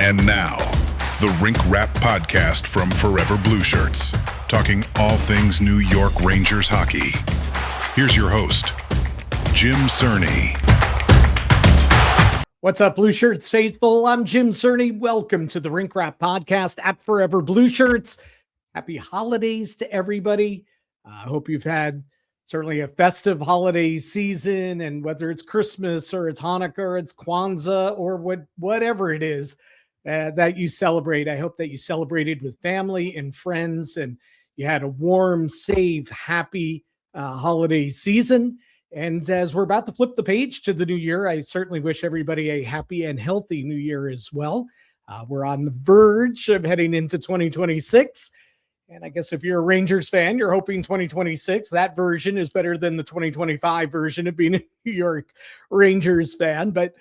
And now, the Rink Rap Podcast from Forever Blueshirts, talking all things New York Rangers hockey. Here's your host, Jim Cerny. What's up, Blueshirts faithful? I'm Jim Cerny. Welcome to the Rink Rap Podcast at Forever Blueshirts. Happy holidays to everybody. I hope you've had certainly a festive holiday season, and whether it's Christmas or it's Hanukkah or it's Kwanzaa or whatever it is that you celebrate. I hope that you celebrated with family and friends and you had a warm, safe, happy holiday season. And as we're about to flip the page to the new year, I certainly wish everybody a happy and healthy new year as well. We're on the verge of heading into 2026. And I guess if you're a Rangers fan, you're hoping 2026, that version is better than the 2025 version of being a New York Rangers fan. But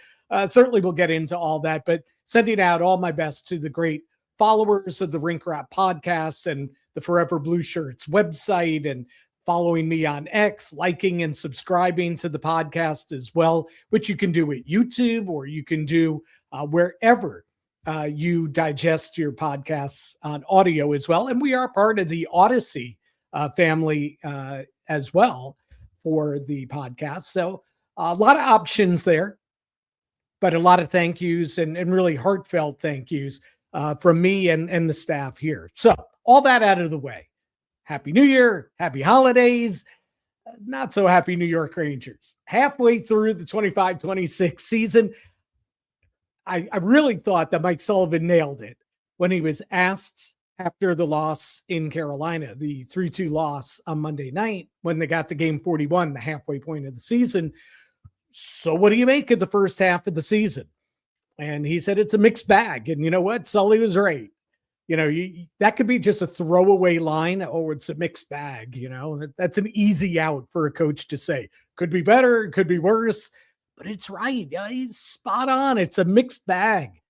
certainly we'll get into all that. But sending out all my best to the great followers of the Rink Rap Podcast and the Forever Blueshirts website, and following me on X, liking and subscribing to the podcast as well, which you can do at YouTube or you can do wherever you digest your podcasts on audio as well. And we are part of the Odyssey family as well for the podcast. So a lot of options there, but a lot of thank yous and really heartfelt thank yous from me and the staff here. So all that out of the way. Happy New Year, happy holidays, not so happy New York Rangers. Halfway through the 25-26 season, I really thought that Mike Sullivan nailed it when he was asked after the loss in Carolina, the 3-2 loss on Monday night when they got to game 41, the halfway point of the season. So what do you make of the first half of the season? And he said it's a mixed bag. And you know what? Sully was right. You know, that could be just a throwaway line. Oh, it's a mixed bag. You know, that's an easy out for a coach to say. Could be better, it could be worse. But it's right. He's spot on. It's a mixed bag.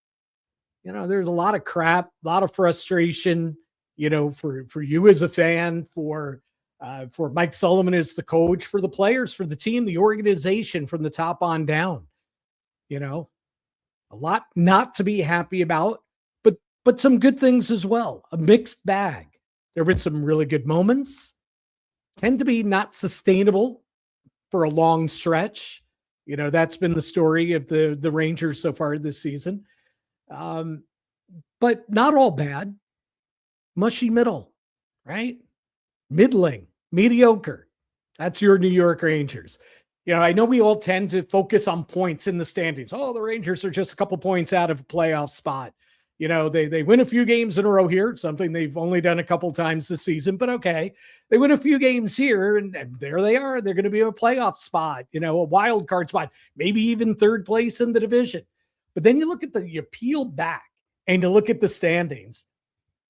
You know, there's a lot of crap, a lot of frustration, you know, for you as a fan, for Mike Sullivan as the coach, for the players, for the team, the organization from the top on down. You know, a lot not to be happy about, but some good things as well. A mixed bag. There have been some really good moments, tend to be not sustainable for a long stretch. You know, that's been the story of the Rangers so far this season. But not all bad. Mushy middle, right? Middling, mediocre. That's your New York Rangers. You know, I know we all tend to focus on points in the standings. Oh, the Rangers are just a couple points out of a playoff spot. You know, they win a few games in a row here, something they've only done a couple times this season, but okay. They win a few games here, and there they are. They're going to be a playoff spot, you know, a wild card spot, maybe even third place in the division. But then you peel back and you look at the standings,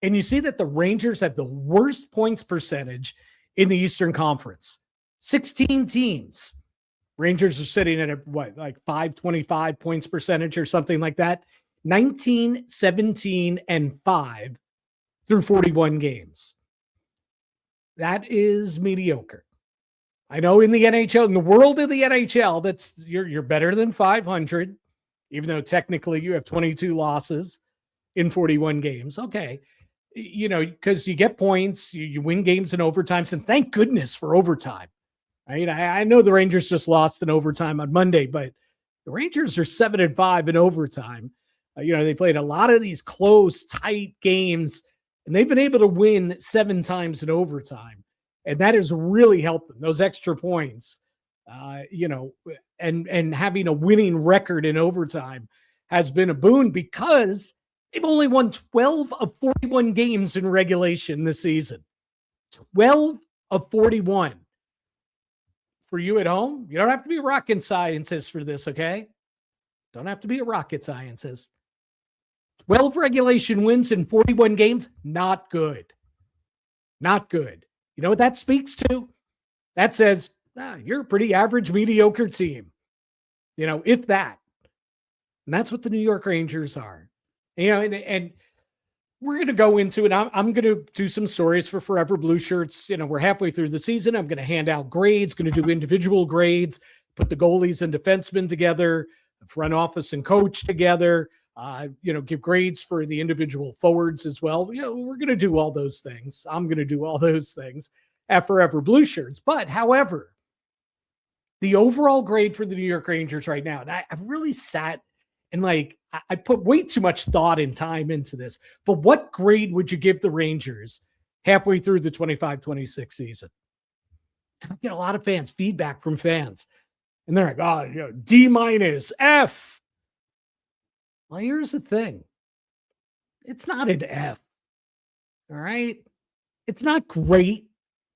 and you see that the Rangers have the worst points percentage in the Eastern Conference. 16 teams. Rangers are sitting at like 525 points percentage or something like that. 19, 17, and 5 through 41 games. That is mediocre. I know in the NHL, in the world of the NHL, that's you're better than 500, even though technically you have 22 losses in 41 games. Okay. You know, because you get points, you win games in overtimes, and thank goodness for overtime. Right? I know the Rangers just lost in overtime on Monday, but the Rangers are 7-5 in overtime. You know, they played a lot of these close, tight games, and they've been able to win 7 times in overtime. And that has really helped them. Those extra points, you know, and having a winning record in overtime has been a boon because they've only won 12 of 41 games in regulation this season. 12 of 41. For you at home, you don't have to be a rocket scientist for this, okay? Don't have to be a rocket scientist. 12 regulation wins in 41 games, not good. Not good. You know what that speaks to? That says, you're a pretty average, mediocre team. You know, if that. And that's what the New York Rangers are. You know, and we're going to go into it. I'm going to do some stories for Forever Blueshirts. You know, we're halfway through the season. I'm going to hand out grades, going to do individual grades, put the goalies and defensemen together, front office and coach together. Give grades for the individual forwards as well. We're going to do all those things. I'm going to do all those things at Forever Blueshirts. But however, the overall grade for the New York Rangers right now, and I've really sat and I put way too much thought and time into this, but what grade would you give the Rangers halfway through the 25-26 season? I get a lot of feedback from fans, and they're like, D-, F. Well, here's the thing. It's not an F. All right. It's not great.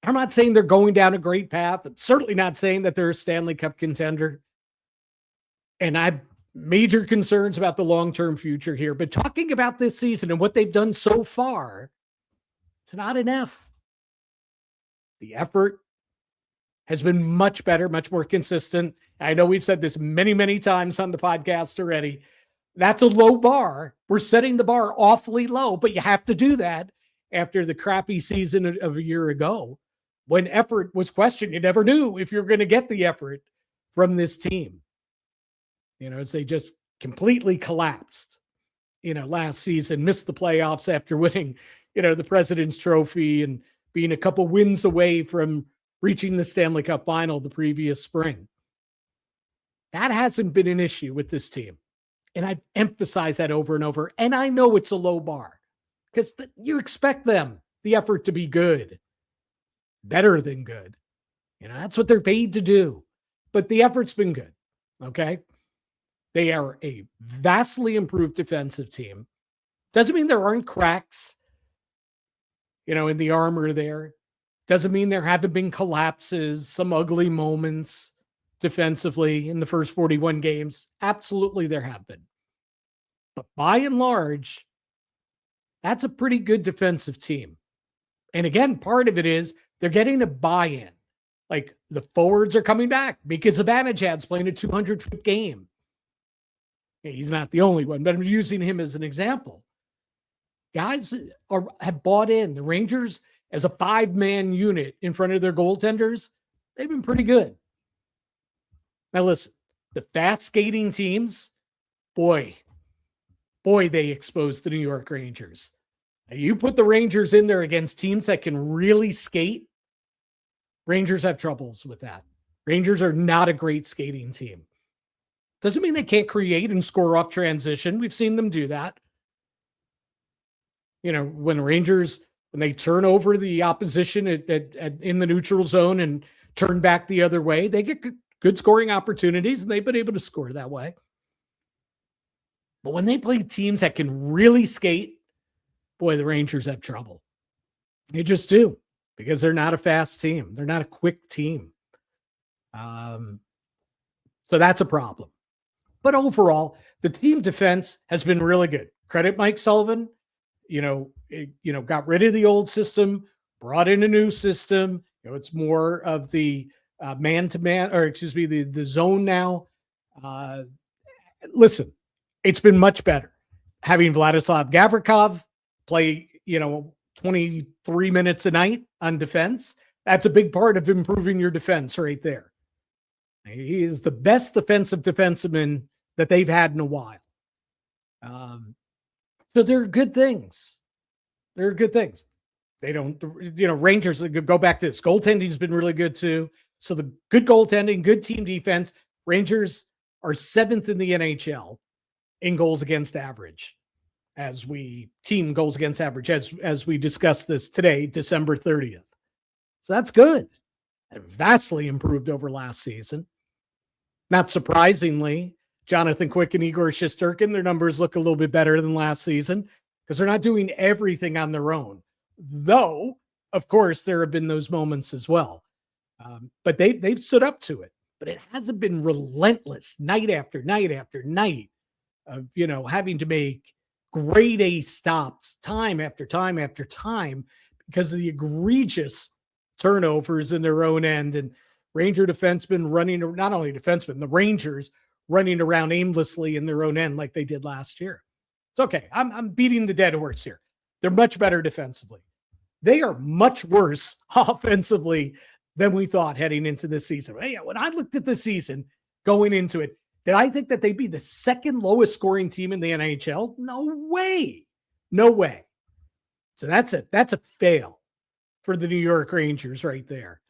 I'm not saying they're going down a great path. I'm certainly not saying that they're a Stanley Cup contender. And I have major concerns about the long-term future here. But talking about this season and what they've done so far, it's not an F. The effort has been much better, much more consistent. I know we've said this many, many times on the podcast already. That's a low bar. We're setting the bar awfully low, but you have to do that after the crappy season of a year ago when effort was questioned. You never knew if you were going to get the effort from this team. As they just completely collapsed, last season, missed the playoffs after winning, the President's Trophy and being a couple wins away from reaching the Stanley Cup final the previous spring. That hasn't been an issue with this team. And I've emphasized that over and over. And I know it's a low bar because you expect them, the effort to be good, better than good. That's what they're paid to do. But the effort's been good. Okay. They are a vastly improved defensive team. Doesn't mean there aren't cracks, in the armor there. Doesn't mean there haven't been collapses, some ugly moments defensively in the first 41 games. Absolutely there have been. But by and large, that's a pretty good defensive team. And again, part of it is they're getting a buy-in. Like the forwards are coming back because Zibanejad's playing a 200-foot game. He's not the only one, but I'm using him as an example. Guys have bought in. The Rangers, as a 5-man unit in front of their goaltenders, they've been pretty good. Now listen, the fast skating teams, boy, they exposed the New York Rangers. Now, you put the Rangers in there against teams that can really skate, Rangers have troubles with that. Rangers are not a great skating team. Doesn't mean they can't create and score off transition. We've seen them do that. When Rangers, when they turn over the opposition in the neutral zone and turn back the other way, they get good scoring opportunities, and they've been able to score that way. But when they play teams that can really skate, boy, the Rangers have trouble. They just do, because they're not a fast team. They're not a quick team. So that's a problem. But overall, the team defense has been really good. Credit Mike Sullivan. Got rid of the old system, brought in a new system. It's more of the man-to-man, or the zone now. Listen, it's been much better. Having Vladislav Gavrikov play, 23 minutes a night on defense, that's a big part of improving your defense right there. He is the best defensive defenseman that they've had in a while. So there are good things. There are good things. They don't, Rangers, go back to this. Goaltending's been really good too. So the good goaltending, good team defense. Rangers are 7th in the NHL in goals against average as we discuss this today, December 30th. So that's good. Vastly improved over last season. Not surprisingly, Jonathan Quick and Igor Shesterkin, their numbers look a little bit better than last season because they're not doing everything on their own. Though, of course, there have been those moments as well. But they've stood up to it. But it hasn't been relentless night after night after night of, having to make grade A stops time after time after time because of the egregious turnovers in their own end and Ranger defensemen not only defensemen, the Rangers running around aimlessly in their own end like they did last year. It's okay. I'm beating the dead horse here. They're much better defensively. They are much worse offensively than we thought heading into this season. When I looked at the season going into it, Did I think that they'd be the second lowest scoring team in the NHL? No way. No way. So that's a fail for the New York Rangers right there.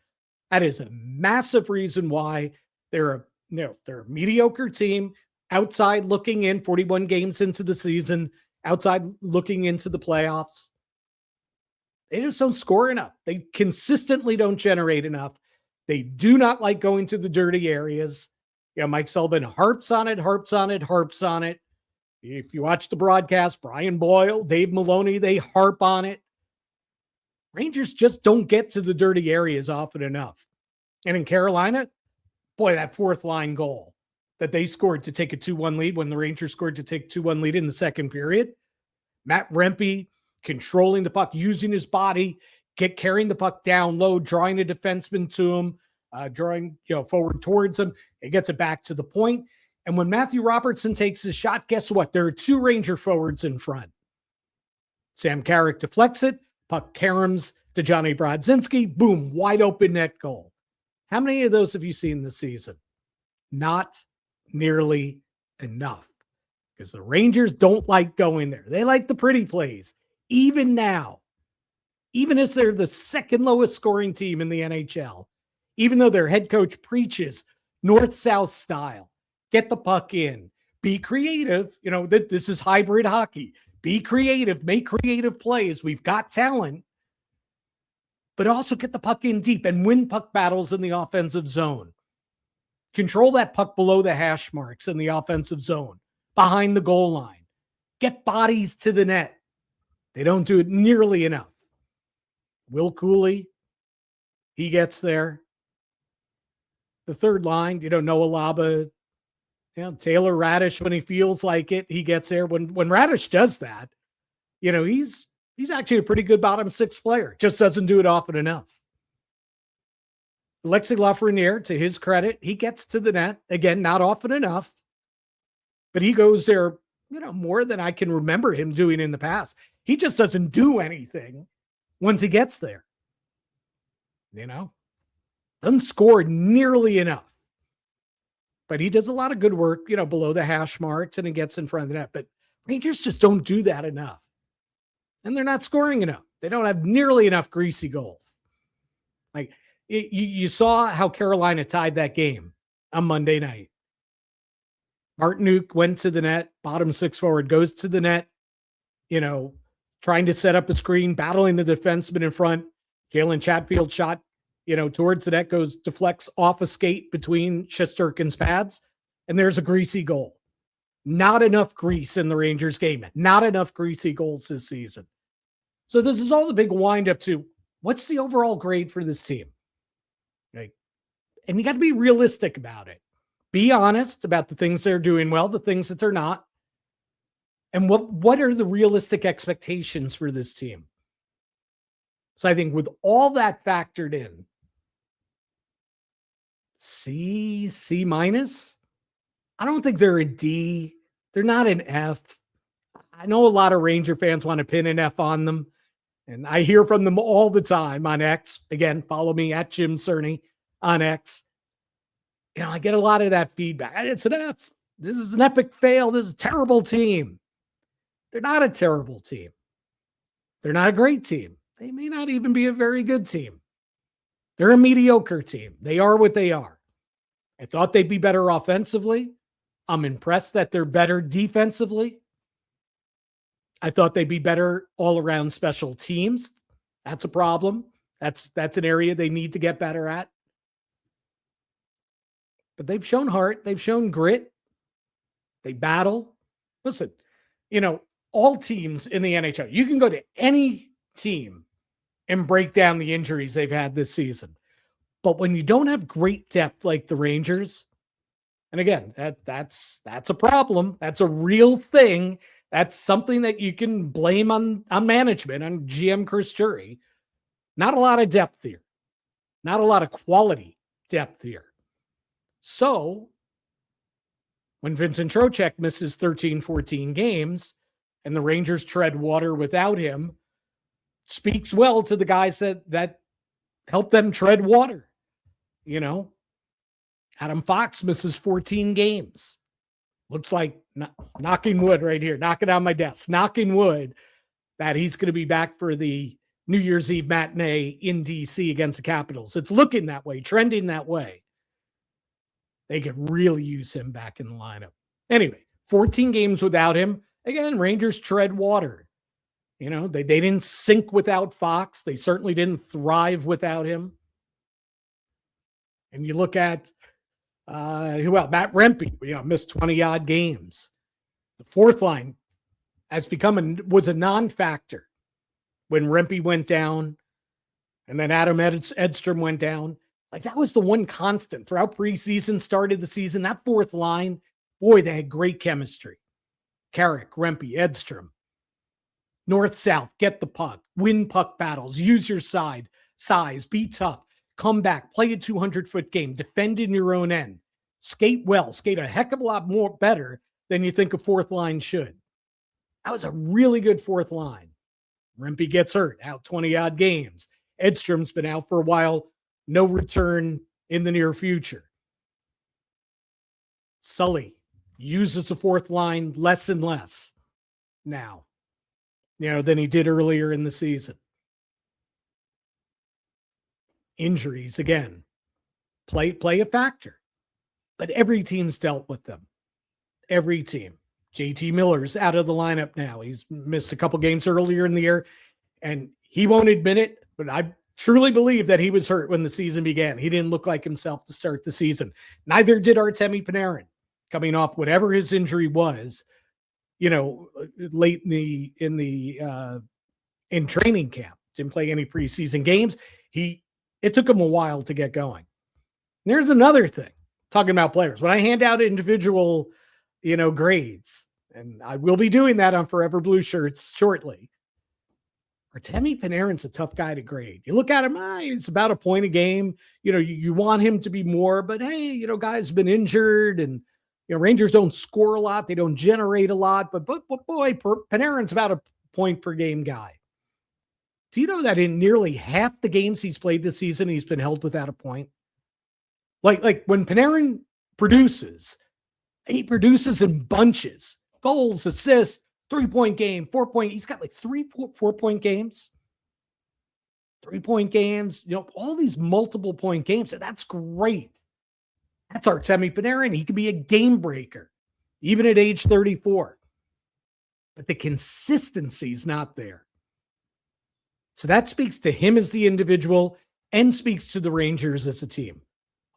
That is a massive reason why they're a mediocre team outside looking in 41 games into the season, outside looking into the playoffs. They just don't score enough. They consistently don't generate enough. They do not like going to the dirty areas. Mike Sullivan harps on it. If you watch the broadcast, Brian Boyle, Dave Maloney, they harp on it. Rangers just don't get to the dirty areas often enough. And in Carolina, boy, that fourth line goal that they scored to take a 2-1 lead when the Rangers scored to take a 2-1 lead in the second period. Matt Rempe controlling the puck, using his body, carrying the puck down low, drawing a defenseman to him, drawing forward towards him. It gets it back to the point. And when Matthew Robertson takes his shot, guess what? There are two Ranger forwards in front. Sam Carrick deflects it. Puck caroms to Johnny Brodzinski. Boom, wide open net goal. How many of those have you seen this season? Not nearly enough. Because the Rangers don't like going there. They like the pretty plays. Even now, even as they're the second lowest scoring team in the NHL, even though their head coach preaches north-south style, get the puck in, be creative. This is hybrid hockey. Be creative, make creative plays. We've got talent, but also get the puck in deep and win puck battles in the offensive zone. Control that puck below the hash marks in the offensive zone, behind the goal line. Get bodies to the net. They don't do it nearly enough. Will Cooley, he gets there. The third line, Noah Laba, Taylor Radish, when he feels like it, he gets there. When Radish does that, he's actually a pretty good bottom six player. Just doesn't do it often enough. Alexis Lafreniere, to his credit, he gets to the net. Again, not often enough, but he goes there, more than I can remember him doing in the past. He just doesn't do anything once he gets there. Doesn't score nearly enough. But he does a lot of good work, below the hash marks, and he gets in front of the net. But Rangers just don't do that enough. And they're not scoring enough. They don't have nearly enough greasy goals. Like, you saw how Carolina tied that game on Monday night. Martinook went to the net, bottom six forward, goes to the net, trying to set up a screen, battling the defenseman in front. Jalen Chatfield shot, towards the net, deflects off a skate between Shesterkin's pads, and there's a greasy goal. Not enough grease in the Rangers game. Not enough greasy goals this season. So this is all the big wind up to what's the overall grade for this team? And you got to be realistic about it. Be honest about the things they're doing well, the things that they're not. And what are the realistic expectations for this team? So I think with all that factored in, C minus. I don't think they're a D. They're not an F. I know a lot of Ranger fans want to pin an F on them, and I hear from them all the time on X. Again, follow me at Jim Cerny on X. I get a lot of that feedback. It's an F. This is an epic fail. This is a terrible team. They're not a terrible team. They're not a great team. They may not even be a very good team. They're a mediocre team. They are what they are. I thought they'd be better offensively. I'm impressed that they're better defensively. I thought they'd be better all around special teams. That's a problem. That's an area they need to get better at. But they've shown heart. They've shown grit. They battle. Listen, all teams in the NHL, you can go to any team and break down the injuries they've had this season. But when you don't have great depth like the Rangers, and again, that's a problem. That's a real thing. That's something that you can blame on management, on GM Chris Jury. Not a lot of depth here. Not a lot of quality depth here. So when Vincent Trocheck misses 13, 14 games and the Rangers tread water without him, speaks well to the guys that help them tread water. Adam Fox misses 14 games. looks like, knocking wood right here, knocking on my desk, knocking wood, that he's going to be back for the New Year's Eve matinee in DC against the Capitals. It's looking that way, trending that way. They could really use him back in the lineup. Anyway, 14 games without him. Again, Rangers tread water. You know, they didn't sink without Fox. They certainly didn't thrive without him. And you look at, Matt Rempe, missed 20-odd games. The fourth line was a non-factor when Rempe went down and then Adam Edstrom went down. Like, that was the one constant throughout preseason, started the season. That fourth line, boy, they had great chemistry. Carrick, Rempe, Edstrom. North-south, get the puck, win puck battles, use your size, be tough, come back, play a 200-foot game, defend in your own end, skate well, skate a heck of a lot more better than you think a fourth line should. That was a really good fourth line. Rempe gets hurt, out 20-odd games. Edstrom's been out for a while, no return in the near future. Sully uses the fourth line less and less now, than he did earlier in the season. Injuries, again, play a factor. But every team's dealt with them. Every team. JT Miller's out of the lineup now. He's missed a couple games earlier in the year, and he won't admit it, but I truly believe that he was hurt when the season began. He didn't look like himself to start the season. Neither did Artemi Panarin, coming off whatever his injury was, late in training camp. Didn't play any preseason games. It took him a while to get going. And there's another thing, talking about players. When I hand out individual, grades, and I will be doing that on Forever Blue Shirts shortly, Artemi Panarin's a tough guy to grade. You look at him, he's about a point a game. You want him to be more, but hey, guys have been injured, and Rangers don't score a lot. They don't generate a lot, but boy, Panarin's about a point per game guy. Do you know that in nearly half the games he's played this season, he's been held without a point? Like when Panarin produces, he produces in bunches. Goals, assists, 3-point game, 4-point. He's got like 4-point games. 3-point games, all these multiple point games. And that's great. That's Artemi Panarin. He could be a game breaker, even at age 34. But the consistency is not there. So that speaks to him as the individual and speaks to the Rangers as a team.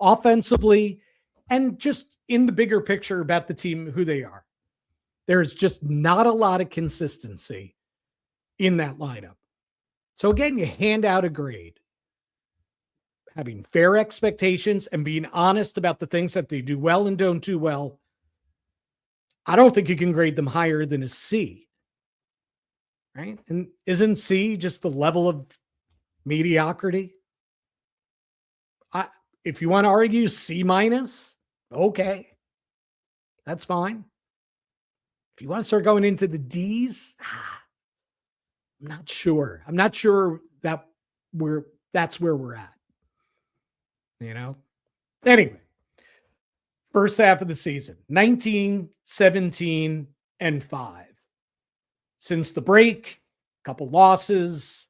Offensively, and just in the bigger picture about the team, who they are. There's just not a lot of consistency in that lineup. So again, you hand out a grade. Having fair expectations and being honest about the things that they do well and don't do well. I don't think you can grade them higher than a C. Right? And isn't C just the level of mediocrity? If you want to argue C minus, okay. That's fine. If you want to start going into the D's, I'm not sure. I'm not sure that that's where we're at. Anyway, first half of the season, 19, 17, and 5. Since the break, a couple losses,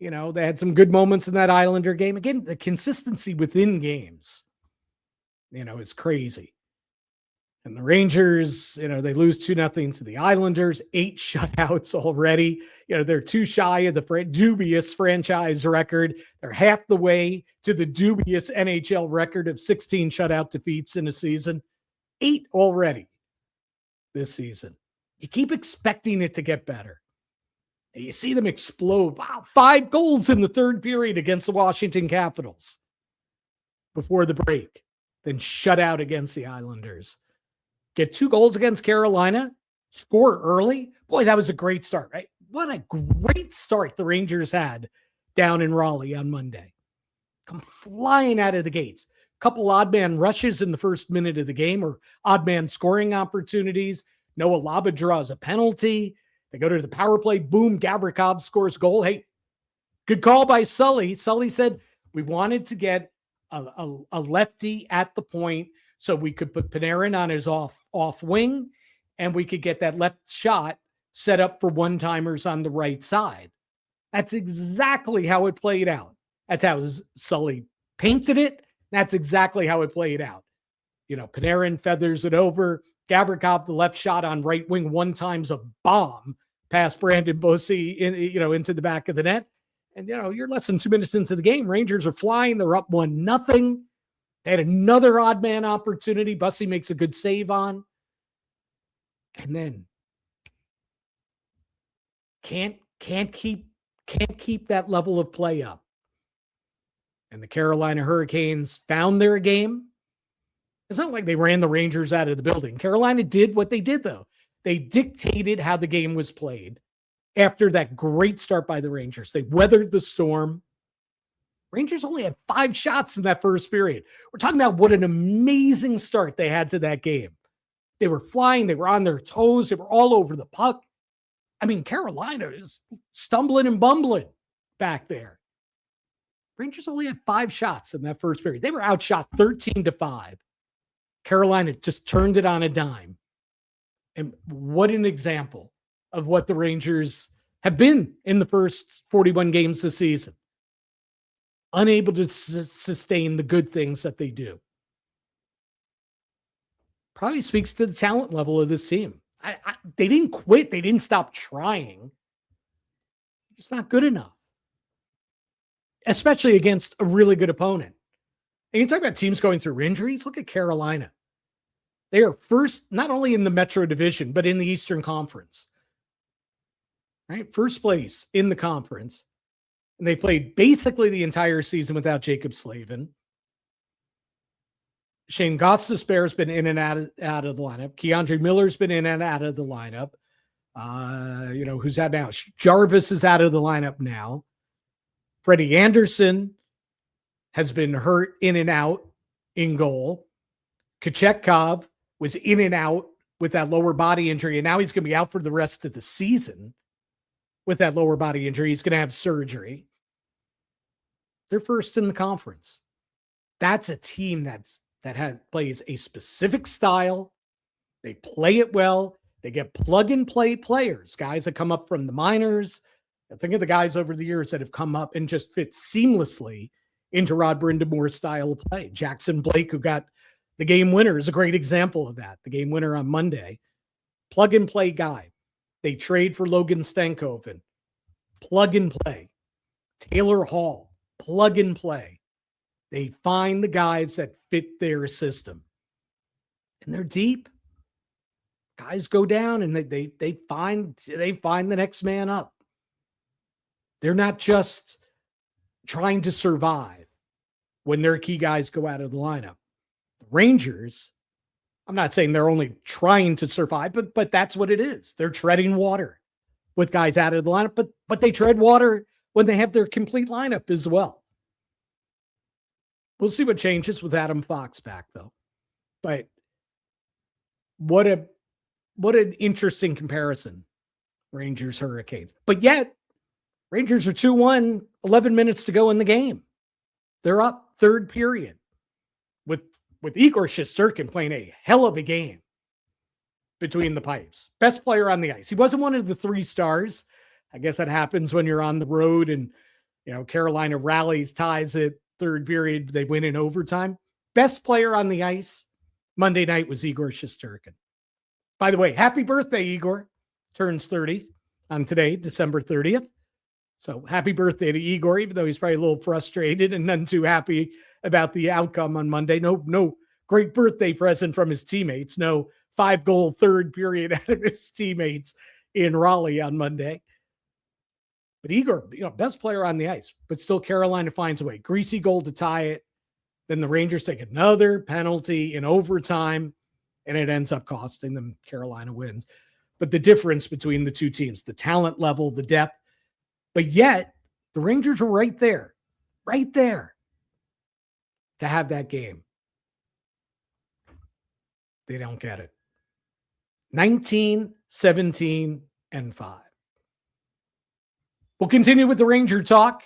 they had some good moments in that Islander game. Again, the consistency within games, is crazy. And the Rangers, they lose 2-0 to the Islanders, 8 shutouts already. They're too shy of the dubious franchise record. They're half the way to the dubious NHL record of 16 shutout defeats in a season. 8 already this season. You keep expecting it to get better. And you see them explode. Wow, 5 goals in the third period against the Washington Capitals before the break. Then shut out against the Islanders. Get 2 goals against Carolina, score early. Boy, that was a great start, right? What a great start the Rangers had down in Raleigh on Monday. Come flying out of the gates. Couple odd man rushes in the first minute of the game, or odd man scoring opportunities. Noah Laba draws a penalty. They go to the power play. Boom, Gavrikov scores goal. Hey, good call by Sully. Sully said, we wanted to get a lefty at the point So we could put Panarin on his off wing, and we could get that left shot set up for one-timers on the right side. That's exactly how it played out. That's how Sully painted it. That's exactly how it played out. Panarin feathers it over. Gavrikov, the left shot on right wing, one time's a bomb past Brandon Bossy into the back of the net. And, you're less than 2 minutes into the game. Rangers are flying. They're up 1-0. They had another odd man opportunity. Bossy makes a good save on. And then can't keep that level of play up. And the Carolina Hurricanes found their game. It's not like they ran the Rangers out of the building. Carolina did what they did, though. They dictated how the game was played after that great start by the Rangers. They weathered the storm. Rangers only had 5 shots in that first period. We're talking about what an amazing start they had to that game. They were flying. They were on their toes. They were all over the puck. I mean, Carolina is stumbling and bumbling back there. Rangers only had 5 shots in that first period. They were outshot 13-5. Carolina just turned it on a dime. And what an example of what the Rangers have been in the first 41 games this season. Unable to sustain the good things that they do. Probably speaks to the talent level of this team. They didn't quit. They didn't stop trying. It's not good enough. Especially against a really good opponent. And you talk about teams going through injuries. Look at Carolina. They are first, not only in the Metro Division, but in the Eastern Conference. Right? First place in the conference. And they played basically the entire season without Jacob Slavin. Shane Gostisbehere's been in and out of the lineup. Keandre Miller's been in and out of the lineup. Who's out now? Jarvis is out of the lineup now. Freddie Anderson has been hurt in and out in goal. Kochetkov was in and out with that lower body injury, and now he's going to be out for the rest of the season with that lower body injury. He's going to have surgery. They're first in the conference. That's a team that plays a specific style. They play it well. They get plug-and-play players, guys that come up from the minors. I think of the guys over the years that have come up and just fit seamlessly into Rod Brindamore's style of play. Jackson Blake, who got the game winner, is a great example of that. The game winner on Monday. Plug-and-play guy. They trade for Logan Stankoven. Plug-and-play. Taylor Hall. Plug-and-play. They find the guys that fit their system. And they're deep. Guys go down and they find the next man up. They're not just trying to survive when their key guys go out of the lineup. The Rangers, I'm not saying they're only trying to survive, but that's what it is. They're treading water with guys out of the lineup, but they tread water when they have their complete lineup as well. We'll see what changes with Adam Fox back, though. But what an interesting comparison, Rangers Hurricanes. But yet, Rangers are 2-1, 11 minutes to go in the game. They're up third period with Igor Shesterkin playing a hell of a game between the pipes. Best player on the ice. He wasn't one of the 3 stars. I guess that happens when you're on the road and, Carolina rallies, ties it, third period, they win in overtime. Best player on the ice Monday night was Igor Shesterkin. By the way, happy birthday, Igor. Turns 30 on today, December 30th. So happy birthday to Igor, even though he's probably a little frustrated and none too happy about the outcome on Monday. No great birthday present from his teammates. No 5-goal third period out of his teammates in Raleigh on Monday. But Igor, best player on the ice, but still Carolina finds a way. Greasy goal to tie it. Then the Rangers take another penalty in overtime, and it ends up costing them. Carolina wins. But the difference between the two teams, the talent level, the depth, but yet the Rangers were right there to have that game. They don't get it. 19, 17, and 5. We'll continue with the Ranger talk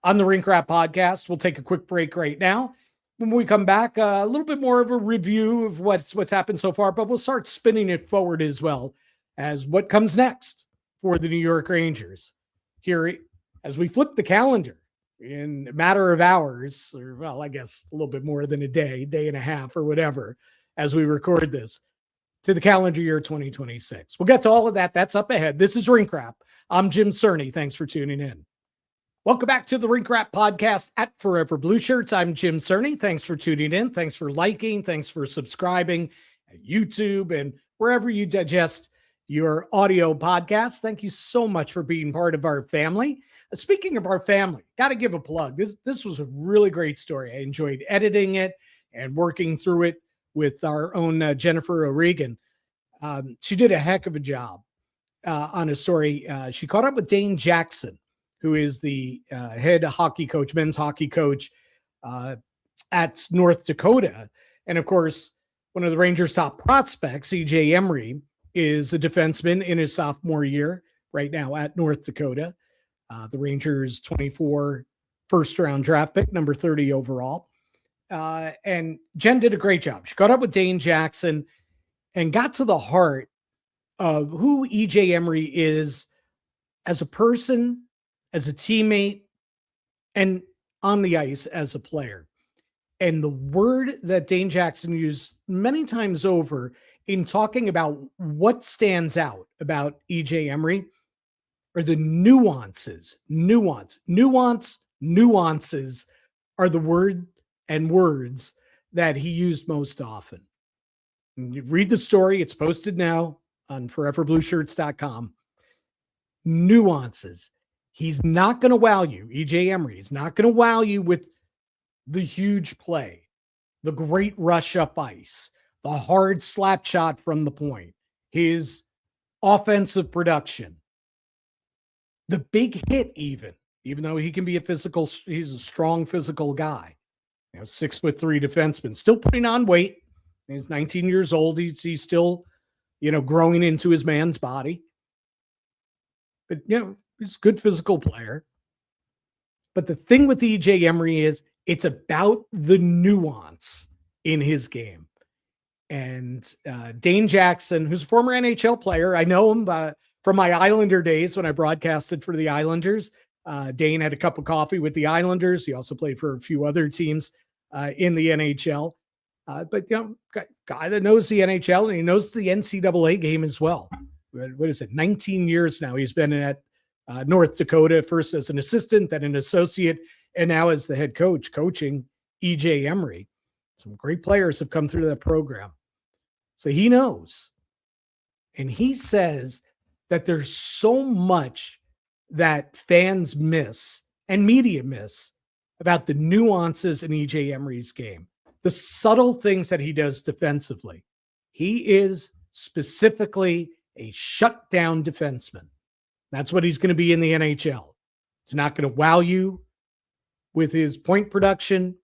on the Rink Rat podcast. We'll take a quick break right now. when we come back, a little bit more of a review of what's happened so far, but we'll start spinning it forward as well as what comes next for the New York Rangers here as we flip the calendar in a matter of hours, or well, I guess a little bit more than a day and a half or whatever, as we record this to the calendar year 2026. We'll get to all of that. That's up ahead. This is Rink Wrap. I'm Jim Cerny. Thanks for tuning in. Welcome back to the Rink Wrap podcast at Forever Blueshirts. I'm Jim Cerny. Thanks for tuning in. Thanks for liking. Thanks for subscribing at YouTube and wherever you digest your audio podcasts. Thank you so much for being part of our family. Speaking of our family, got to give a plug. This was a really great story. I enjoyed editing it and working through it with our own Jennifer O'Regan. She did a heck of a job on a story. She caught up with Dane Jackson, who is the head hockey coach, men's hockey coach at North Dakota. And of course, one of the Rangers' top prospects, EJ Emery, is a defenseman in his sophomore year right now at North Dakota. The Rangers' 24 first-round draft pick, number 30 overall. And Jen did a great job. She caught up with Dane Jackson and got to the heart of who EJ Emery is as a person, as a teammate, and on the ice as a player. And the word that Dane Jackson used many times over in talking about what stands out about EJ Emery are the nuances. Nuances are the word and words that he used most often. And you read the story. It's posted now on foreverblueshirts.com. Nuances. He's not going to wow you, EJ Emery. He's not going to wow you with the huge play, the great rush up ice, the hard slap shot from the point, his offensive production, the big hit even though he can be he's a strong physical guy. 6'3" defenseman, still putting on weight. He's 19 years old. He's still, growing into his man's body. But, he's a good physical player. But the thing with EJ Emery is it's about the nuance in his game. And Dane Jackson, who's a former NHL player, I know him from my Islander days when I broadcasted for the Islanders. Dane had a cup of coffee with the Islanders. He also played for a few other teams in the NHL. But, guy that knows the NHL and he knows the NCAA game as well. What is it? 19 years now he's been at North Dakota, first as an assistant, then an associate, and now as the head coach, coaching EJ Emery. Some great players have come through that program. So he knows. And he says that there's so much that fans miss and media miss about the nuances in EJ Emery's game, the subtle things that he does defensively. He is specifically a shutdown defenseman. That's what he's going to be in the NHL. He's not going to wow you with his point production.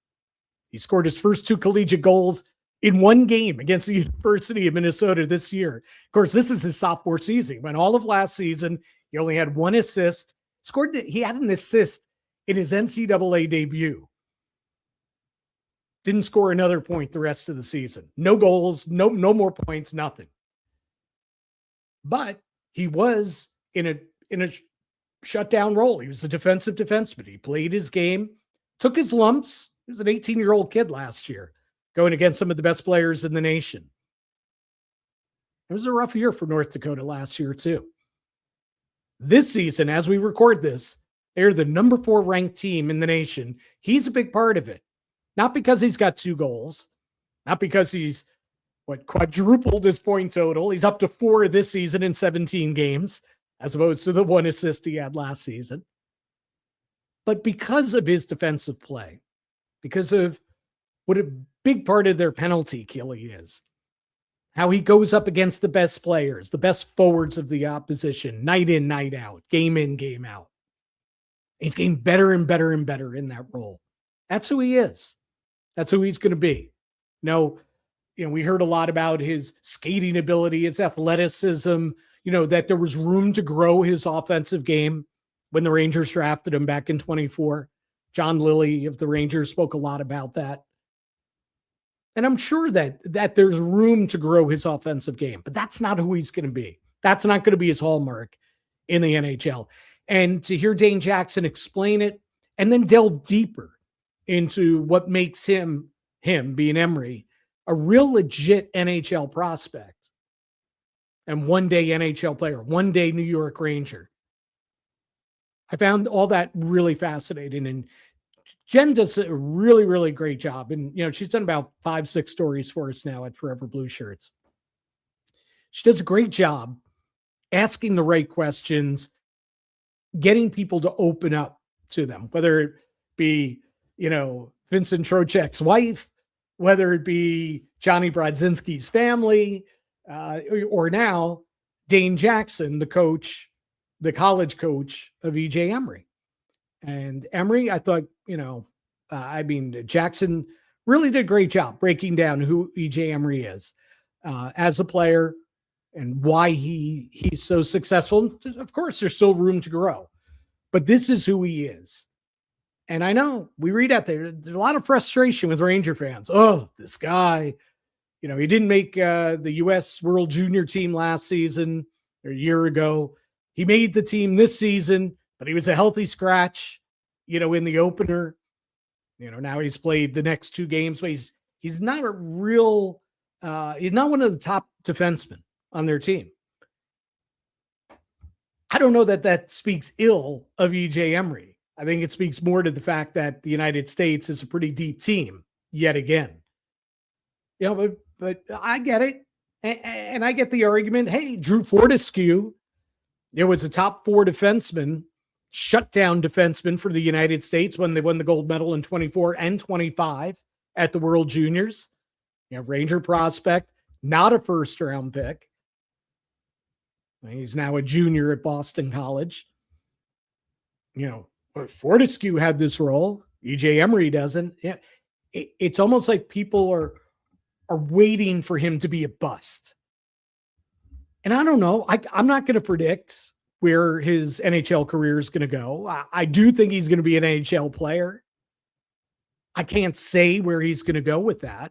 He scored his first 2 collegiate goals in one game against the University of Minnesota this year. Of course, this is his sophomore season. He went all of last season. He only had 1 assist. He had an assist in his NCAA debut. Didn't score another point the rest of the season. No goals, no more points, nothing. But he was in a shutdown role. He was a defensive defenseman. He played his game, took his lumps. He was an 18-year-old kid last year, going against some of the best players in the nation. It was a rough year for North Dakota last year, too. This season, as we record this, they're the number 4 ranked team in the nation. He's a big part of it. Not because he's got 2 goals, not because he's quadrupled his point total. He's up to 4 this season in 17 games, as opposed to the 1 assist he had last season. But because of his defensive play, because of what a big part of their penalty kill he is, how he goes up against the best players, the best forwards of the opposition, night in, night out, game in, game out. He's getting better and better and better in that role. That's who he is. That's who he's going to be. We heard a lot about his skating ability, his athleticism, that there was room to grow his offensive game when the Rangers drafted him back in 24. John Lilly of the Rangers spoke a lot about that. And I'm sure that there's room to grow his offensive game, but that's not who he's going to be. That's not going to be his hallmark in the NHL. And to hear Dane Jackson explain it and then delve deeper into what makes him being Emery, a real legit NHL prospect and one day NHL player, one day New York Ranger. I found all that really fascinating. And Jen does a really, really great job. And, she's done about 5-6 stories for us now at Forever Blueshirts. She does a great job asking the right questions, getting people to open up to them, whether it be, Vincent Trocheck's wife, whether it be Johnny Brodzinski's family, or now Dane Jackson, the coach, the college coach of EJ Emery. And Emery, I thought, Jackson really did a great job breaking down who EJ Emery is as a player and why he's so successful. Of course, there's still room to grow, but this is who he is. And I know we read out there's a lot of frustration with Ranger fans. Oh, this guy, he didn't make the U.S. World Junior team last season or a year ago. He made the team this season, but he was a healthy scratch, in the opener. Now he's played the next 2 games, but he's not a real, he's not one of the top defensemen on their team. I don't know that speaks ill of EJ Emery. I think it speaks more to the fact that the United States is a pretty deep team yet again. But I get it. And I get the argument. Hey, Drew Fortescue, was a top 4 defenseman, shutdown defenseman for the United States when they won the gold medal in 24 and 25 at the World Juniors. Ranger prospect, not a first round pick. He's now a junior at Boston College. Fortescue had this role. EJ Emery doesn't. Yeah, it's almost like people are waiting for him to be a bust. And I don't know. I'm not going to predict where his NHL career is going to go. I do think he's going to be an NHL player. I can't say where he's going to go with that.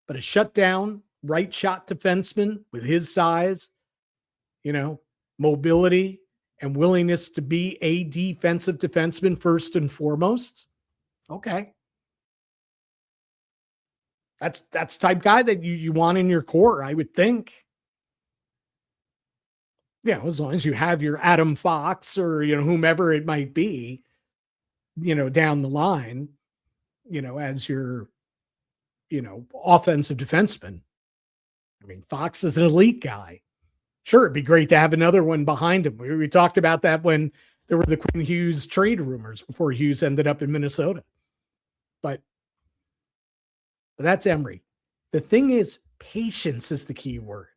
But a shutdown, right shot defenseman with his size, mobility, and willingness to be a defensive defenseman first and foremost. Okay. That's the type of guy that you want in your core, I would think. As long as you have your Adam Fox or, whomever it might be, down the line, as your, offensive defenseman. Fox is an elite guy. Sure, it'd be great to have another one behind him. We talked about that when there were the Quinn Hughes trade rumors before Hughes ended up in Minnesota. But that's Emery. The thing is, patience is the key word.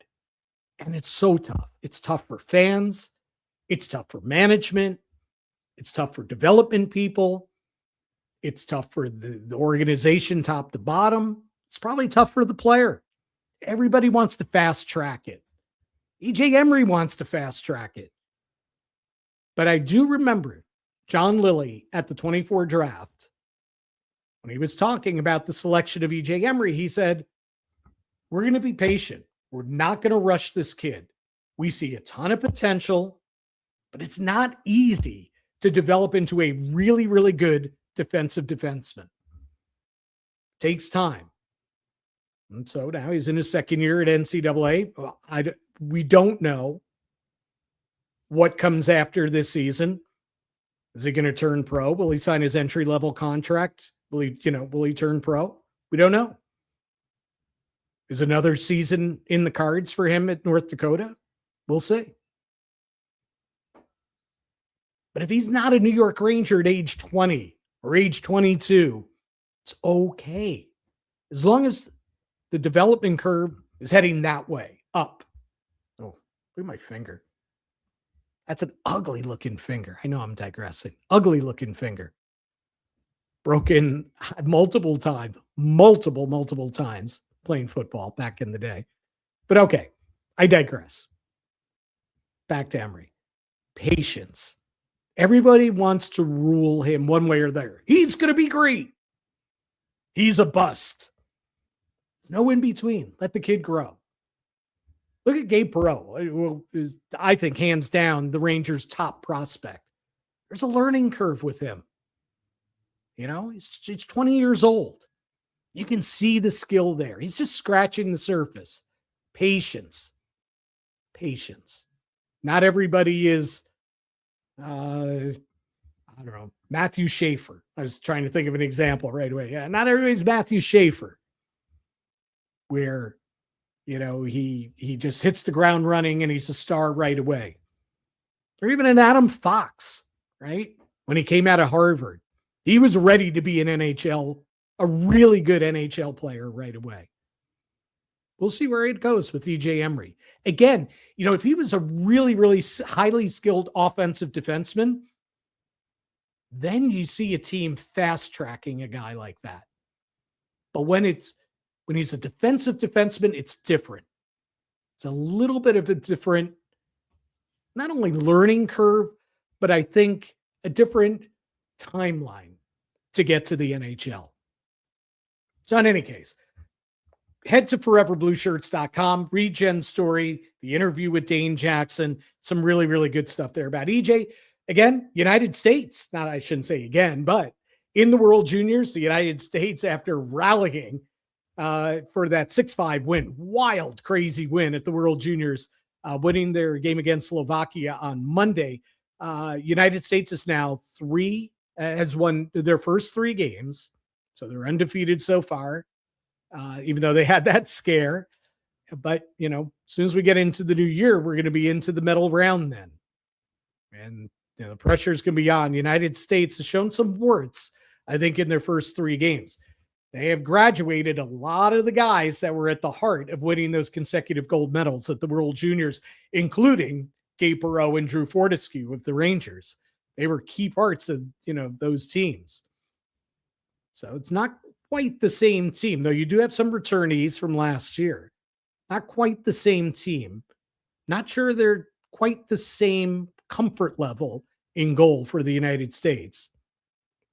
And it's so tough. It's tough for fans. It's tough for management. It's tough for development people. It's tough for the organization top to bottom. It's probably tough for the player. Everybody wants to fast track it. EJ Emery wants to fast track it. But I do remember John Lilly at the 24 draft, when he was talking about the selection of EJ Emery, he said, we're going to be patient. We're not going to rush this kid. We see a ton of potential, but it's not easy to develop into a really, really good defensive defenseman. Takes time. And so now he's in his second year at NCAA. We don't know what comes after this season. Is he going to turn pro? Will he sign his entry-level contract? Will he turn pro? We don't know. Is another season in the cards for him at North Dakota? We'll see. But if he's not a New York Ranger at age 20 or age 22, it's okay. As long as the development curve is heading that way, up. Oh, look at my finger. That's an ugly looking finger. I know I'm digressing. Ugly looking finger. Broken multiple times playing football back in the day. But okay, I digress. Back to Emery. Patience. Everybody wants to rule him one way or the other. He's going to be great. He's a bust. No in between. Let the kid grow. Look at Gabe Perreault, who is, I think, hands down, the Rangers' top prospect. There's a learning curve with him. You know, he's 20 years old. You can see the skill there. He's just scratching the surface. Patience. Not everybody is, I don't know, Matthew Schaefer. I was trying to think of an example right away. Yeah, not everybody's Matthew Schaefer, where, you know, he just hits the ground running and he's a star right away. Or even an Adam Fox, right? When he came out of Harvard, he was ready to be an NHL, a really good NHL player right away. We'll see where it goes with EJ Emery. Again, you know, if he was a really, really highly skilled offensive defenseman, then you see a team fast tracking a guy like that. But when he's a defensive defenseman, it's different. It's a little bit of a different, not only learning curve, but I think a different timeline to get to the NHL. So in any case, head to foreverblueshirts.com, read Jen's story, the interview with Dane Jackson, some really, really good stuff there about EJ. Again, United States, not I shouldn't say again, but in the World Juniors, the United States, after rallying for that 6-5 win, wild, crazy win at the World Juniors, winning their game against Slovakia on Monday. United States is now has won their first 3 games. So they're undefeated so far, even though they had that scare. But, you know, as soon as we get into the new year, we're going to be into the medal round then. And, you know, the pressure is going to be on. United States has shown some warts, I think, in their first 3 games. They have graduated a lot of the guys that were at the heart of winning those consecutive gold medals at the World Juniors, including Gabe Perreault and Drew Fortescue of the Rangers. They were key parts of, you know, those teams. So it's not quite the same team, though you do have some returnees from last year. Not quite the same team. Not sure they're quite the same comfort level in goal for the United States.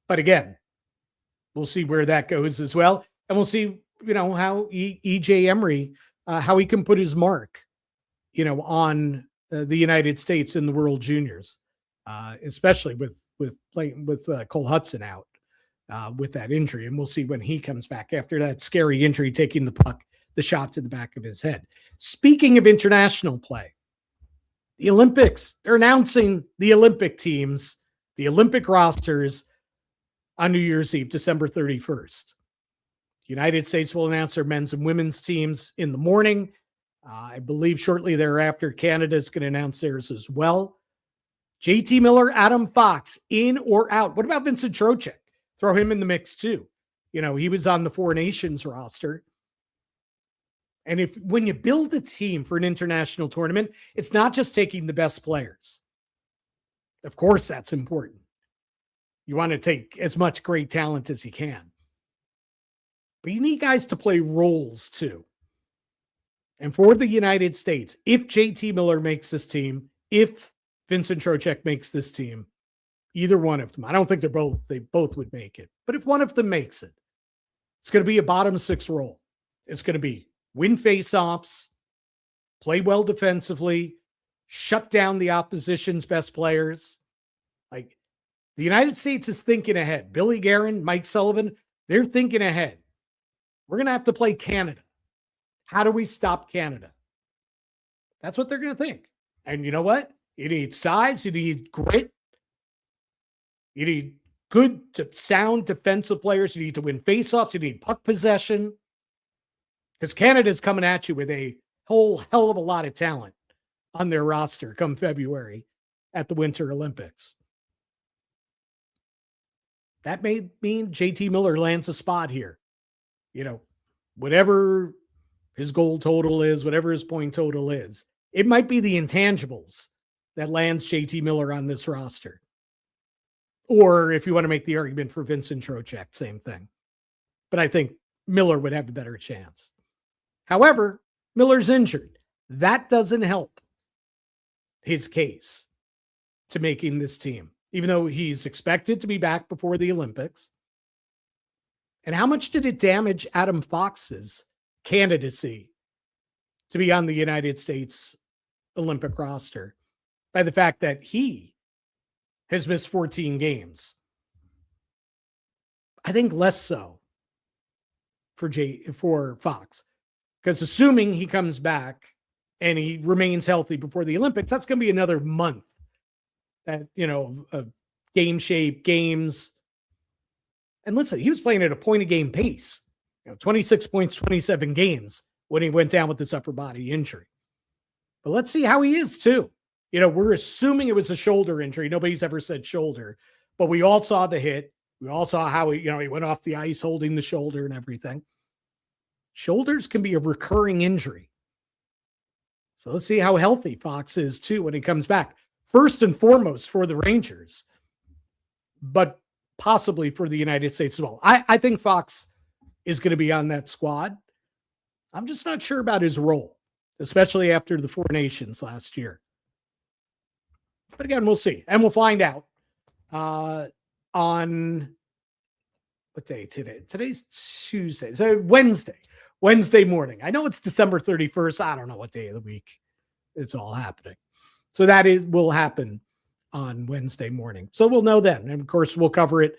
But again, we'll see where that goes as well. And we'll see, you know, how EJ Emery, how he can put his mark, you know, on the United States in the World Juniors, especially with playing with Cole Hudson out with that injury. And we'll see when he comes back after that scary injury, taking the puck, the shot to the back of his head. Speaking of international play, the Olympics, they're announcing the Olympic teams, the Olympic rosters on New Year's Eve, December 31st. The United States will announce their men's and women's teams in the morning. I believe shortly thereafter, Canada is going to announce theirs as well. JT Miller, Adam Fox, in or out? What about Vincent Trocheck? Throw him in the mix too. You know, he was on the Four Nations roster. And when you build a team for an international tournament, it's not just taking the best players. Of course, that's important. You want to take as much great talent as you can. But you need guys to play roles too. And for the United States, if JT Miller makes this team, if Vincent Trocheck makes this team, either one of them, I don't think they both would make it. But if one of them makes it, it's going to be a bottom 6 role. It's going to be win faceoffs, play well defensively, shut down the opposition's best players. Like, the United States is thinking ahead. Billy Guerin, Mike Sullivan, they're thinking ahead. We're going to have to play Canada. How do we stop Canada? That's what they're going to think. And you know what? You need size. You need grit. You need good, sound defensive players. You need to win faceoffs. You need puck possession. Because Canada's coming at you with a whole hell of a lot of talent on their roster come February at the Winter Olympics. That may mean JT Miller lands a spot here. You know, whatever his goal total is, whatever his point total is, it might be the intangibles that lands JT Miller on this roster. Or if you want to make the argument for Vincent Trocheck, same thing. But I think Miller would have a better chance. However, Miller's injured. That doesn't help his case to making this team, even though he's expected to be back before the Olympics. And how much did it damage Adam Fox's candidacy to be on the United States Olympic roster by the fact that he has missed 14 games? I think less so for Fox, because assuming he comes back and he remains healthy before the Olympics, that's going to be another month that, of game shape, games. And listen, he was playing at a point a game pace, 26 points, 27 games when he went down with this upper body injury. But let's see how he is too. We're assuming it was a shoulder injury. Nobody's ever said shoulder, but we all saw the hit. We all saw how he went off the ice holding the shoulder and everything. Shoulders can be a recurring injury. So let's see how healthy Fox is too when he comes back. First and foremost for the Rangers, but possibly for the United States as well. I think Fox is going to be on that squad. I'm just not sure about his role, especially after the Four Nations last year. But again, we'll see. And we'll find out on what day today? Today's Tuesday. So Wednesday morning. I know it's December 31st. I don't know what day of the week it's all happening. So will happen on Wednesday morning. So we'll know then. And of course, we'll cover it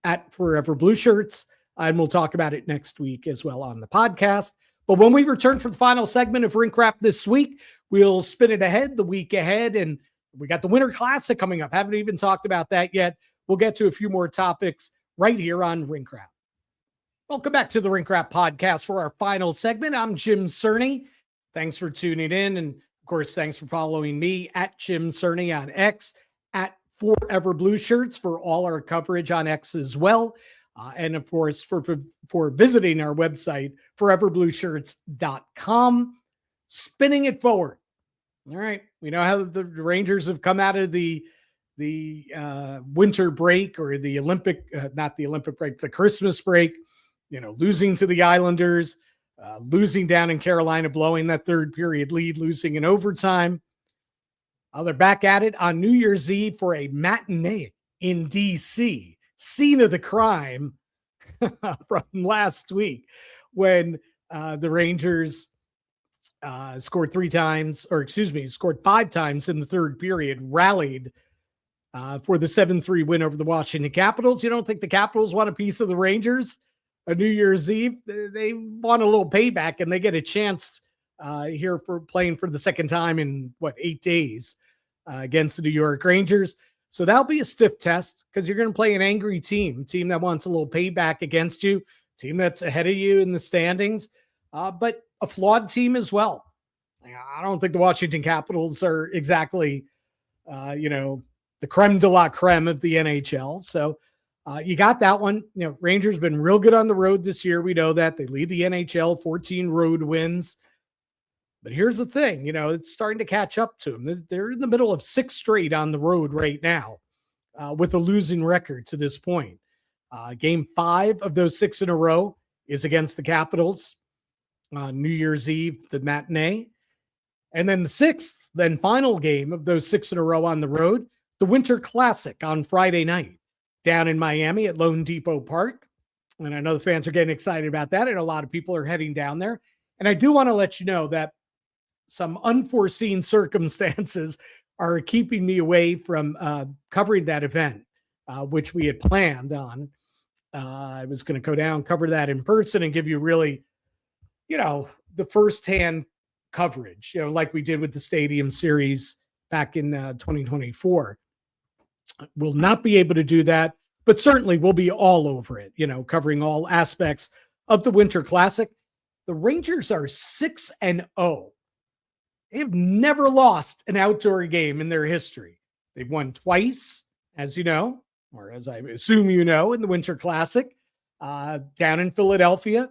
at Forever Blueshirts, and we'll talk about it next week as well on the podcast. But when we return for the final segment of Rink Wrap this week, we'll spin it ahead the week ahead. And we got the Winter Classic coming up. Haven't even talked about that yet. We'll get to a few more topics right here on Rink Wrap. Welcome back to the Rink Wrap podcast for our final segment. I'm Jim Cerny. Thanks for tuning in. And of course, thanks for following me at Jim Cerny on X, at Forever Blueshirts for all our coverage on X as well. And of course, for visiting our website, foreverblueshirts.com, spinning it forward. All right. We know how the Rangers have come out of the winter break, or the not the Olympic break, the Christmas break, losing to the Islanders, losing down in Carolina, blowing that third period lead, losing in overtime. They're back at it on New Year's Eve for a matinee in D.C., scene of the crime from last week when the Rangers scored 5 times in the third period, rallied for the 7-3 win over the Washington Capitals. You don't think the Capitals want a piece of the Rangers on New Year's Eve? They want a little payback, and they get a chance here for playing for the second time in 8 days against the New York Rangers. So that'll be a stiff test, because you're going to play an angry team that wants a little payback against you, team that's ahead of you in the standings, but a flawed team as well. I don't think the Washington Capitals are exactly, the creme de la creme of the NHL. So you got that one. Rangers been real good on the road this year. We know that. They lead the NHL, 14 road wins. But here's the thing, it's starting to catch up to them. They're in the middle of 6 straight on the road right now with a losing record to this point. Game 5 of those 6 in a row is against the Capitals on New Year's Eve, the matinee. And then the 6th, then final game of those 6 in a row on the road, the Winter Classic on Friday night down in Miami at Lone Depot Park. And I know the fans are getting excited about that, and a lot of people are heading down there. And I do want to let you know that some unforeseen circumstances are keeping me away from covering that event, which we had planned on. I was going to go down, cover that in person, and give you really, the firsthand coverage, like we did with the Stadium Series back in 2024. We'll not be able to do that, but certainly we'll be all over it, covering all aspects of the Winter Classic. The Rangers are 6-0. They have never lost an outdoor game in their history. They've won twice, as you know, or as I assume in the Winter Classic, down in Philadelphia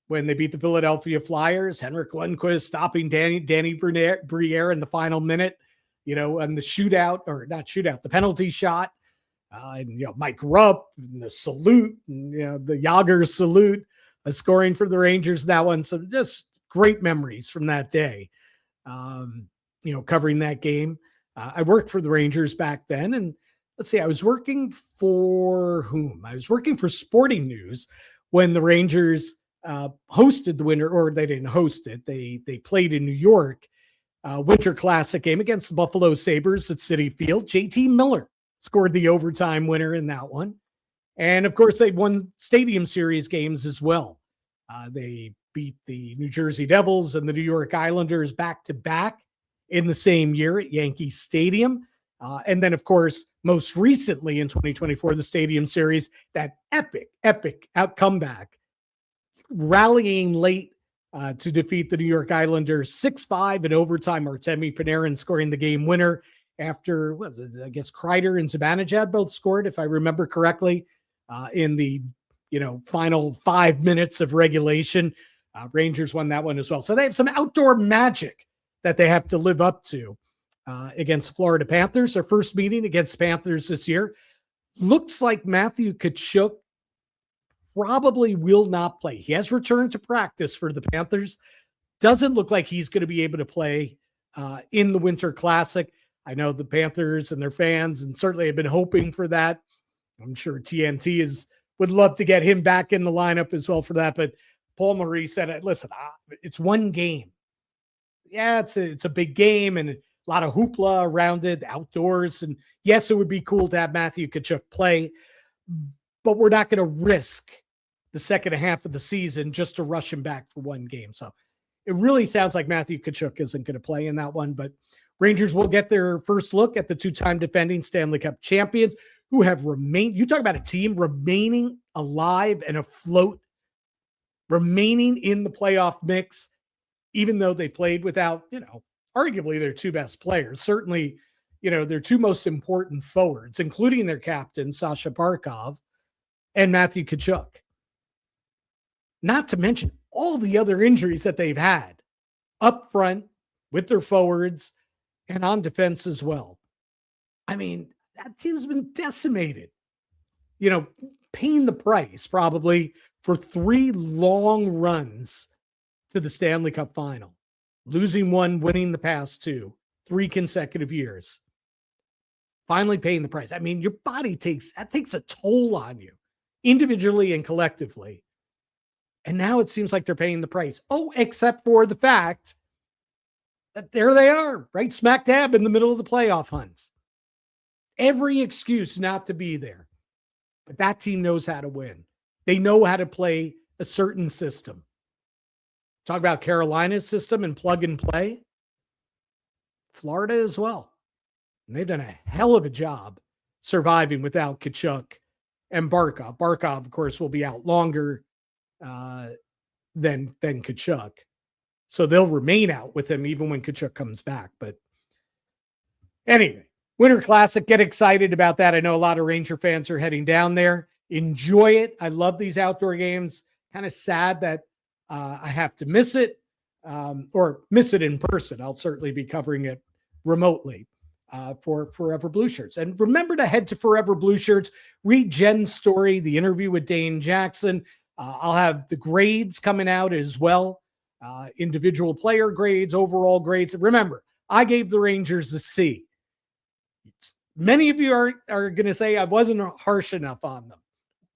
when they beat the Philadelphia Flyers. Henrik Lundqvist stopping Danny Briere in the final minute, and the penalty shot. Mike Rupp, and the salute, and, the Yager salute, scoring for the Rangers that one. So just great memories from that day. Covering that game. I worked for the Rangers back then, and let's see, I was working for whom? I was working for Sporting News when the Rangers hosted the winter, or they didn't host it. They played in New York, Winter Classic game against the Buffalo Sabres at Citi Field. JT Miller scored the overtime winner in that one. And of course, they won Stadium Series games as well. They beat the New Jersey Devils and the New York Islanders back to back in the same year at Yankee Stadium. And then, of course, most recently in 2024, the Stadium Series, that epic comeback, rallying late to defeat the New York Islanders 6-5 in overtime. Artemi Panarin scoring the game winner after, what was it, I guess Kreider and Zibanejad both scored, if I remember correctly, in the final 5 minutes of regulation. Rangers won that one as well. So they have some outdoor magic that they have to live up to against Florida Panthers. Their first meeting against Panthers this year. Looks like Matthew Tkachuk probably will not play. He has returned to practice for the Panthers. Doesn't look like he's going to be able to play in the Winter Classic. I know the Panthers and their fans, and certainly have been hoping for that. I'm sure TNT would love to get him back in the lineup as well for that. But Paul Maurice said, listen, it's one game. Yeah, it's a big game and a lot of hoopla around it, outdoors. And yes, it would be cool to have Matthew Tkachuk play, but we're not going to risk the second half of the season just to rush him back for one game. So it really sounds like Matthew Tkachuk isn't going to play in that one, but Rangers will get their first look at the two-time defending Stanley Cup champions who have remained. You talk about a team remaining alive and afloat, remaining in the playoff mix, even though they played without, arguably their two best players. Certainly, their two most important forwards, including their captain, Sasha Barkov, and Matthew Tkachuk. Not to mention all the other injuries that they've had up front with their forwards and on defense as well. I mean, that team's been decimated. Paying the price probably for 3 long runs to the Stanley Cup final. Losing one, winning the past 2, 3 consecutive years. Finally paying the price. I mean, your body takes a toll on you, individually and collectively. And now it seems like they're paying the price. Oh, except for the fact that there they are, right smack dab in the middle of the playoff hunts. Every excuse not to be there. But that team knows how to win. They know how to play a certain system. Talk about Carolina's system and plug and play. Florida as well. And they've done a hell of a job surviving without Tkachuk and Barkov. Barkov, of course, will be out longer than Tkachuk. So they'll remain out with him even when Tkachuk comes back. But anyway, Winter Classic, get excited about that. I know a lot of Ranger fans are heading down there. Enjoy it. I love these outdoor games. Kind of sad that I have to miss it or miss it in person. I'll certainly be covering it remotely for Forever Blueshirts. And remember to head to Forever Blueshirts, read Jen's story, the interview with Dane Jackson. I'll have the grades coming out as well, individual player grades, overall grades. Remember, I gave the Rangers a C. Many of you are going to say I wasn't harsh enough on them.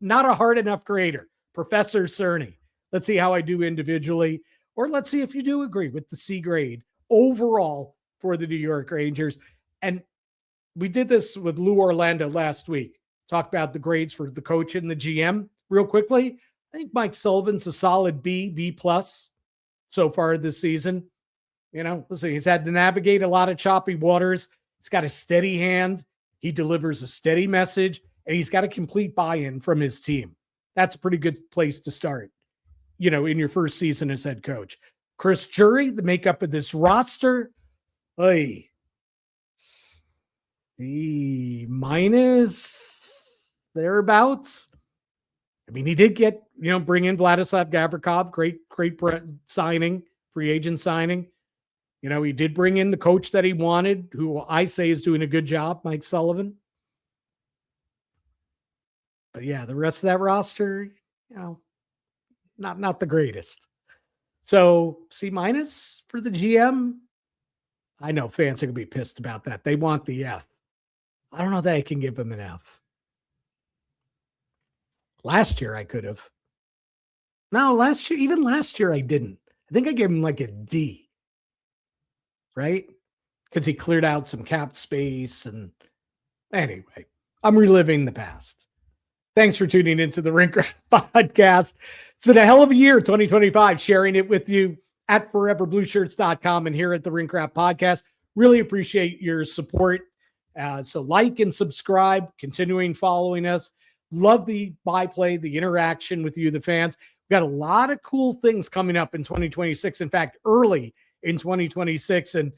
Not a hard enough grader. Professor Cerny. Let's see how I do individually, or let's see if you do agree with the C grade overall for the New York Rangers. And we did this with Lou Orlando last week. Talked about the grades for the coach and the GM real quickly. I think Mike Sullivan's a solid B+ so far this season. Listen, he's had to navigate a lot of choppy waters. He's got a steady hand. He delivers a steady message, and he's got a complete buy-in from his team. That's a pretty good place to start, in your first season as head coach. Chris Jury, the makeup of this roster, C- thereabouts. I mean, he did get, bring in Vladislav Gavrikov, great signing, free agent signing. He did bring in the coach that he wanted, who I say is doing a good job, Mike Sullivan. But yeah, the rest of that roster, not the greatest. So C- for the GM. I know fans are going to be pissed about that. They want the F. I don't know that I can give him an F. Last year I could have. No, even last year, I didn't. I think I gave him like a D, right? Because he cleared out some cap space. And anyway, I'm reliving the past. Thanks for tuning into the Rink Rat Podcast. It's been a hell of a year, 2025, sharing it with you at foreverblueshirts.com and here at the Rink Rat Podcast. Really appreciate your support. So like and subscribe, continuing following us. Love the byplay, the interaction with you, the fans. We've got a lot of cool things coming up in 2026. In fact, early in 2026. And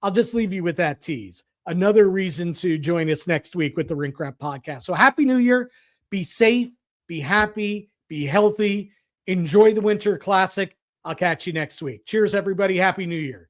I'll just leave you with that tease. Another reason to join us next week with the Rink Rat Podcast. So happy New Year. Be safe, be happy, be healthy. Enjoy the Winter Classic. I'll catch you next week. Cheers, everybody. Happy New Year.